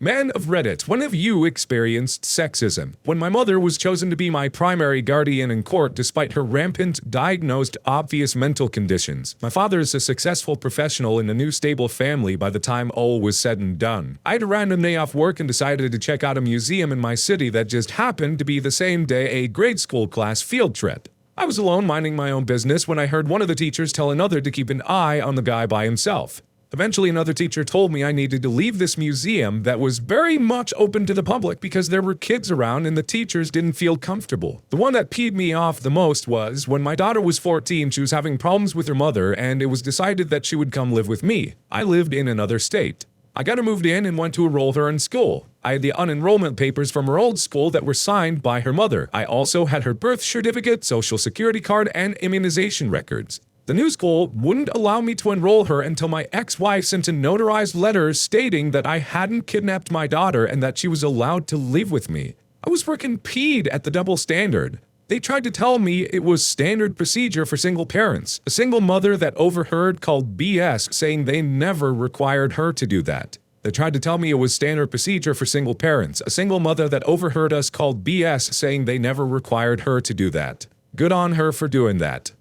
Man of Reddit, when have you experienced sexism? When my mother was chosen to be my primary guardian in court despite her rampant, diagnosed, obvious mental conditions. My father is a successful professional in a new stable family by the time all was said and done. I had a random day off work and decided to check out a museum in my city that just happened to be the same day a grade school class field trip. I was alone minding my own business when I heard one of the teachers tell another to keep an eye on the guy by himself. Eventually, another teacher told me I needed to leave this museum that was very much open to the public because there were kids around and the teachers didn't feel comfortable. The one that peed me off the most was when my daughter was 14, she was having problems with her mother, and it was decided that she would come live with me. I lived in another state. I got her moved in and went to enroll her in school. I had the unenrollment papers from her old school that were signed by her mother. I also had her birth certificate, social security card, and immunization records. The new school wouldn't allow me to enroll her until my ex-wife sent a notarized letter stating that I hadn't kidnapped my daughter and that she was allowed to live with me. I was freaking peed at the double standard. They tried to tell me it was standard procedure for single parents. A single mother that overheard called BS, saying they never required her to do that. They tried to tell me it was standard procedure for single parents. A single mother that overheard us called BS, saying they never required her to do that. Good on her for doing that.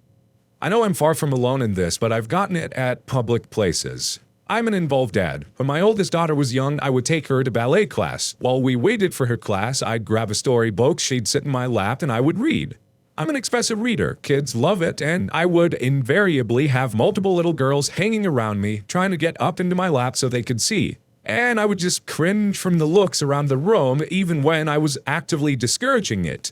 I know I'm far from alone in this, but I've gotten it at public places. I'm an involved dad. When my oldest daughter was young, I would take her to ballet class. While we waited for her class, I'd grab a storybook, she'd sit in my lap, and I would read. I'm an expressive reader. Kids love it, and I would invariably have multiple little girls hanging around me, trying to get up into my lap so they could see. And I would just cringe from the looks around the room, even when I was actively discouraging it.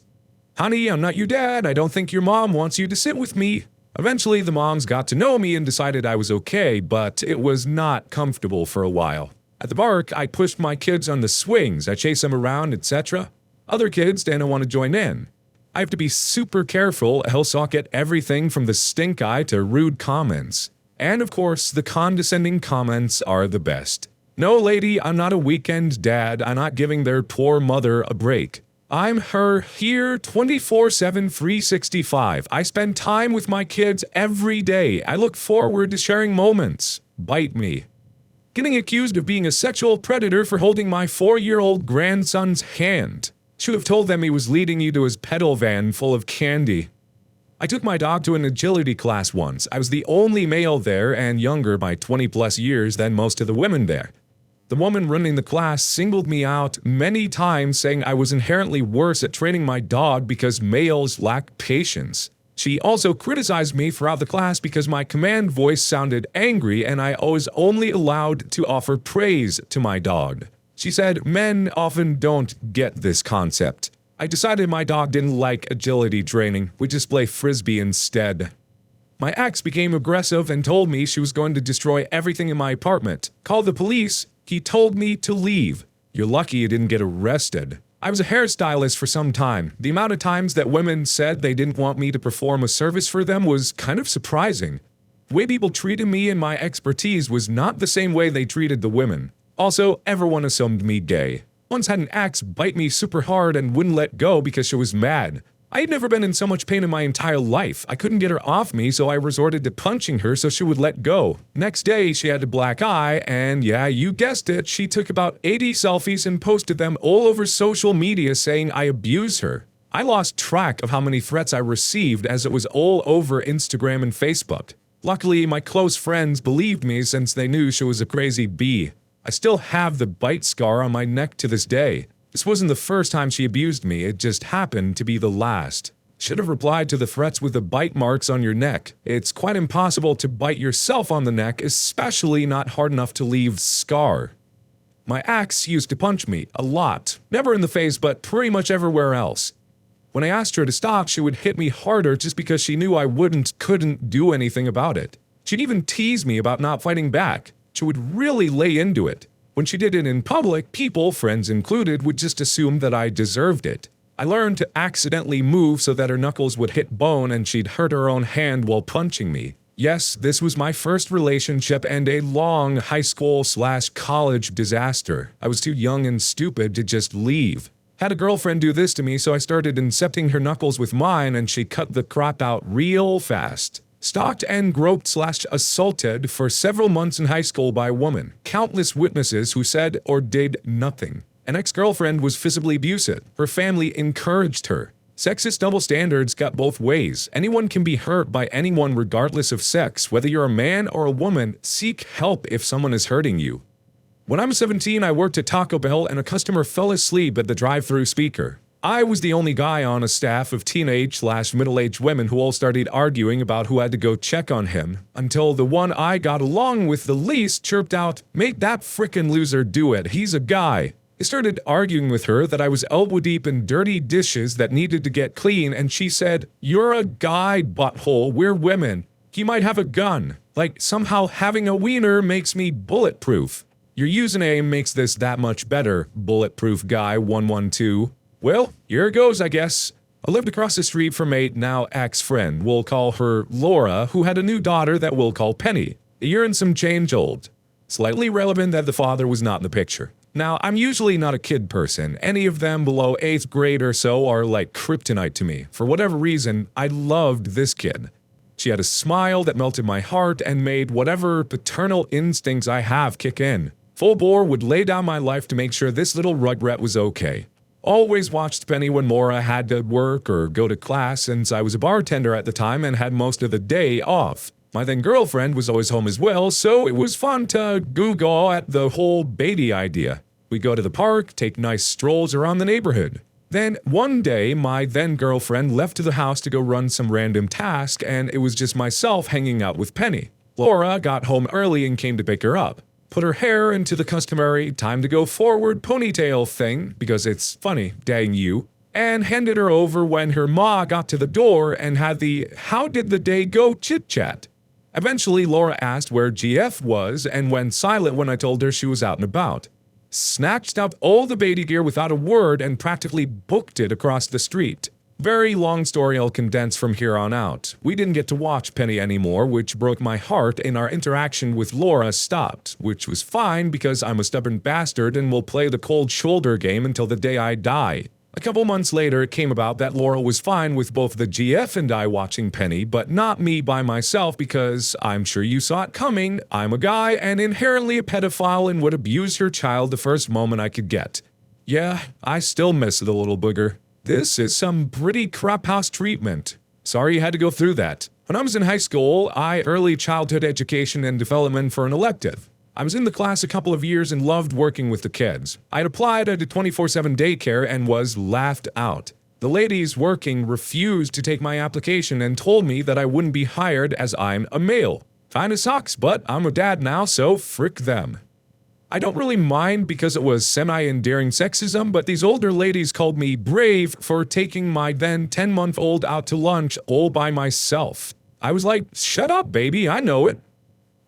Honey, I'm not your dad. I don't think your mom wants you to sit with me. Eventually, the moms got to know me and decided I was okay, but it was not comfortable for a while. At the park, I pushed my kids on the swings, I chased them around, etc. Other kids didn't want to join in. I have to be super careful, else I'll get everything from the stink eye to rude comments. And of course, the condescending comments are the best. No, lady, I'm not a weekend dad. I'm not giving their poor mother a break. I'm her here 24/7 365. I spend time with my kids every day. I look forward to sharing moments. Bite me. Getting accused of being a sexual predator for holding my 4-year-old grandson's hand. Should have told them he was leading you to his pedal van full of candy. I took my dog to an agility class once. I was the only male there and younger by 20+ years than most of the women there. The woman running the class singled me out many times, saying I was inherently worse at training my dog because males lack patience. She also criticized me throughout the class because my command voice sounded angry and I was only allowed to offer praise to my dog. She said men often don't get this concept. I decided my dog didn't like agility training. We just play frisbee instead. My ex became aggressive and told me she was going to destroy everything in my apartment. Called the police. He told me to leave. You're lucky you didn't get arrested. I was a hairstylist for some time. The amount of times that women said they didn't want me to perform a service for them was kind of surprising. The way people treated me and my expertise was not the same way they treated the women. Also, everyone assumed me gay. Once had an ex bite me super hard and wouldn't let go because she was mad. I had never been in so much pain in my entire life. I couldn't get her off me, so I resorted to punching her so she would let go. Next day, she had a black eye, and yeah, you guessed it, she took about 80 selfies and posted them all over social media saying I abuse her. I lost track of how many threats I received as it was all over Instagram and Facebook. Luckily, my close friends believed me since they knew she was a crazy bee. I still have the bite scar on my neck to this day. This wasn't the first time she abused me, it just happened to be the last. Should have replied to the threats with the bite marks on your neck. It's quite impossible to bite yourself on the neck, especially not hard enough to leave scar. My ex used to punch me, a lot. Never in the face, but pretty much everywhere else. When I asked her to stop, she would hit me harder just because she knew I couldn't do anything about it. She'd even tease me about not fighting back. She would really lay into it. When she did it in public, people, friends included, would just assume that I deserved it. I learned to accidentally move so that her knuckles would hit bone and she'd hurt her own hand while punching me. Yes, this was my first relationship and a long high school/college disaster. I was too young and stupid to just leave. Had a girlfriend do this to me, so I started incepting her knuckles with mine and she cut the crap out real fast. Stalked and groped/assaulted for several months in high school by a woman. Countless witnesses who said or did nothing. An ex-girlfriend was physically abusive. Her family encouraged her. Sexist double standards got both ways. Anyone can be hurt by anyone regardless of sex. Whether you're a man or a woman, seek help if someone is hurting you. When I was 17, I worked at Taco Bell and a customer fell asleep at the drive-thru speaker. I was the only guy on a staff of teenage/middle-aged women who all started arguing about who had to go check on him, until the one I got along with the least chirped out, "Make that frickin' loser do it, he's a guy." I started arguing with her that I was elbow-deep in dirty dishes that needed to get clean, and she said, "You're a guy, butthole, we're women. He might have a gun. Like, somehow having a wiener makes me bulletproof. Your username makes this that much better, Bulletproof Guy 112. Well, here it goes, I guess. I lived across the street from a now ex-friend, we'll call her Laura, who had a new daughter that we'll call Penny. A year and some change old. Slightly relevant that the father was not in the picture. Now, I'm usually not a kid person. Any of them below 8th grade or so are like kryptonite to me. For whatever reason, I loved this kid. She had a smile that melted my heart and made whatever paternal instincts I have kick in. Full bore would lay down my life to make sure this little rugrat was okay. Always watched Penny when Laura had to work or go to class, since I was a bartender at the time and had most of the day off. My then girlfriend was always home as well, so it was fun to Google at the whole baby idea. We'd go to the park, take nice strolls around the neighborhood. Then, one day, my then girlfriend left to the house to go run some random task, and it was just myself hanging out with Penny. Laura got home early and came to pick her up. Put her hair into the customary time to go forward ponytail thing, because it's funny, dang you, and handed her over when her ma got to the door and had the "how did the day go" chit-chat. Eventually, Laura asked where GF was and went silent when I told her she was out and about. Snatched up all the baby gear without a word and practically booked it across the street. Very long story I'll condense from here on out. We didn't get to watch Penny anymore, which broke my heart, and our interaction with Laura stopped, which was fine because I'm a stubborn bastard and will play the cold shoulder game until the day I die. A couple months later, it came about that Laura was fine with both the GF and I watching Penny, but not me by myself because, I'm sure you saw it coming, I'm a guy and inherently a pedophile and would abuse her child the first moment I could get. Yeah, I still miss the little booger. This is some pretty crap house treatment. Sorry you had to go through that. When I was in high school, I early childhood education and development for an elective. I was in the class a couple of years and loved working with the kids. I'd applied at a 24/7 daycare and was laughed out. The ladies working refused to take my application and told me that I wouldn't be hired as I'm a male. Kinda sucks, but I'm a dad now, so frick them. I don't really mind because it was semi-endearing sexism, but these older ladies called me brave for taking my then 10-month-old out to lunch all by myself. I was like, shut up, baby, I know it.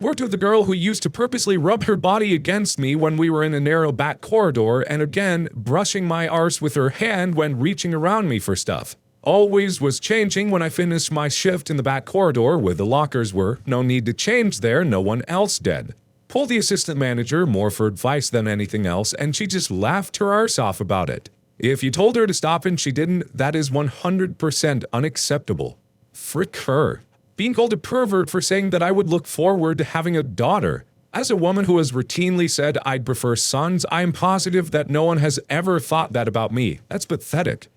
Worked with a girl who used to purposely rub her body against me when we were in a narrow back corridor, and again, brushing my arse with her hand when reaching around me for stuff. Always was changing when I finished my shift in the back corridor where the lockers were. No need to change there, no one else did. Pulled the assistant manager more for advice than anything else, and she just laughed her arse off about it. If you told her to stop and she didn't, that is 100% unacceptable. Frick her. Being called a pervert for saying that I would look forward to having a daughter. As a woman who has routinely said I'd prefer sons, I am positive that no one has ever thought that about me. That's pathetic.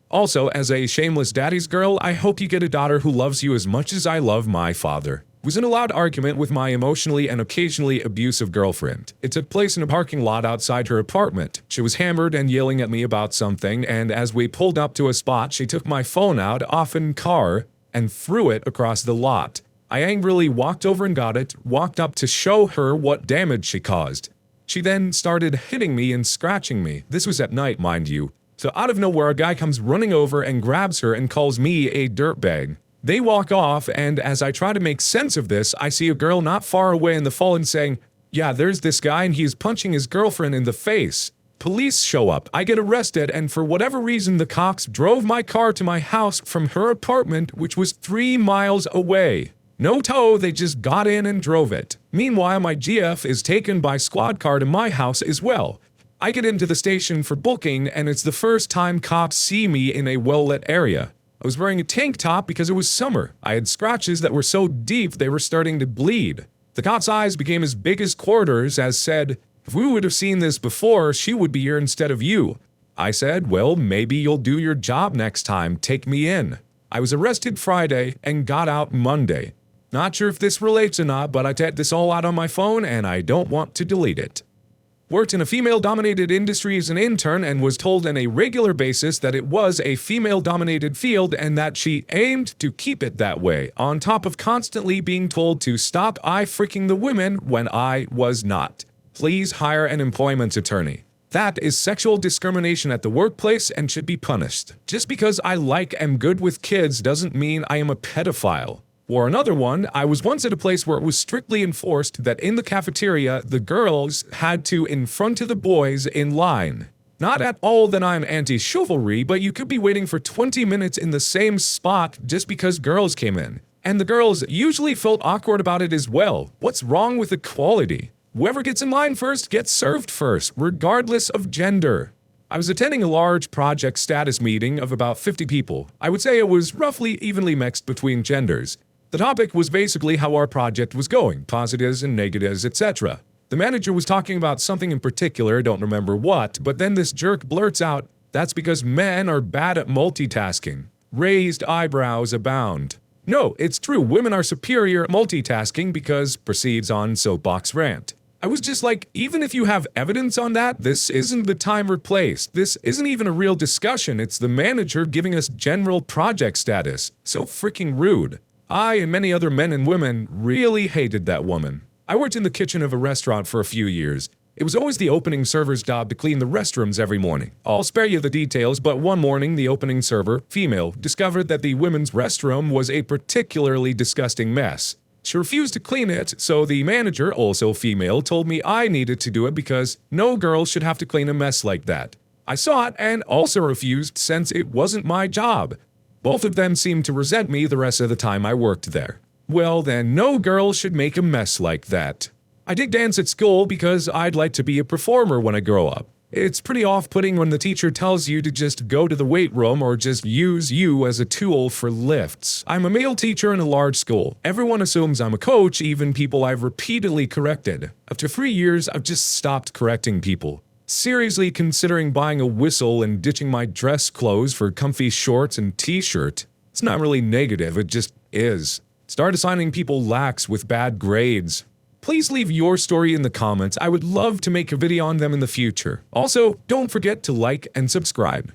Also, as a shameless daddy's girl, I hope you get a daughter who loves you as much as I love my father. Was in a loud argument with my emotionally and occasionally abusive girlfriend. It took place in a parking lot outside her apartment. She was hammered and yelling at me about something, and as we pulled up to a spot, she took my phone out off in car and threw it across the lot. I angrily walked over and got it, walked up to show her what damage she caused. She then started hitting me and scratching me. This was at night, mind you. So out of nowhere, a guy comes running over and grabs her and calls me a dirtbag. They walk off, and as I try to make sense of this, I see a girl not far away in the fallen saying, "Yeah, there's this guy and he's punching his girlfriend in the face." Police show up, I get arrested, and for whatever reason the cops drove my car to my house from her apartment, which was 3 miles away. No tow, they just got in and drove it. Meanwhile, my GF is taken by squad car to my house as well. I get into the station for booking, and it's the first time cops see me in a well-lit area. I was wearing a tank top because it was summer. I had scratches that were so deep they were starting to bleed. The cot's eyes became as big as quarters as said, "If we would have seen this before, she would be here instead of you." I said, "Well, maybe you'll do your job next time. Take me in." I was arrested Friday and got out Monday. Not sure if this relates or not, but I typed this all out on my phone and I don't want to delete it. Worked in a female-dominated industry as an intern and was told on a regular basis that it was a female-dominated field and that she aimed to keep it that way, on top of constantly being told to stop freaking the women when I was not. Please hire an employment attorney. That is sexual discrimination at the workplace and should be punished. Just because I am good with kids doesn't mean I am a pedophile. Or another one, I was once at a place where it was strictly enforced that in the cafeteria, the girls had to in front of the boys in line. Not at all that I'm anti-chivalry, but you could be waiting for 20 minutes in the same spot just because girls came in. And the girls usually felt awkward about it as well. What's wrong with equality? Whoever gets in line first gets served first, regardless of gender. I was attending a large project status meeting of about 50 people. I would say it was roughly evenly mixed between genders. The topic was basically how our project was going, positives and negatives, etc. The manager was talking about something in particular, don't remember what, but then this jerk blurts out, "That's because men are bad at multitasking." Raised eyebrows abound. No, it's true, women are superior at multitasking because proceeds on soapbox rant. I was just like, even if you have evidence on that, this isn't the time or place. This isn't even a real discussion, it's the manager giving us general project status. So freaking rude. I and many other men and women really hated that woman. I worked in the kitchen of a restaurant for a few years. It was always the opening server's job to clean the restrooms every morning. I'll spare you the details, but one morning the opening server, female, discovered that the women's restroom was a particularly disgusting mess. She refused to clean it, so the manager, also female, told me I needed to do it because no girl should have to clean a mess like that. I saw it and also refused since it wasn't my job. Both of them seemed to resent me the rest of the time I worked there. Well then, no girl should make a mess like that. I did dance at school because I'd like to be a performer when I grow up. It's pretty off-putting when the teacher tells you to just go to the weight room or just use you as a tool for lifts. I'm a male teacher in a large school. Everyone assumes I'm a coach, even people I've repeatedly corrected. After 3 years, I've just stopped correcting people. Seriously considering buying a whistle and ditching my dress clothes for comfy shorts and t-shirt. It's not really negative, it just is. Start assigning people lax with bad grades. Please leave your story in the comments. I would love to make a video on them in the future. Also, don't forget to like and subscribe.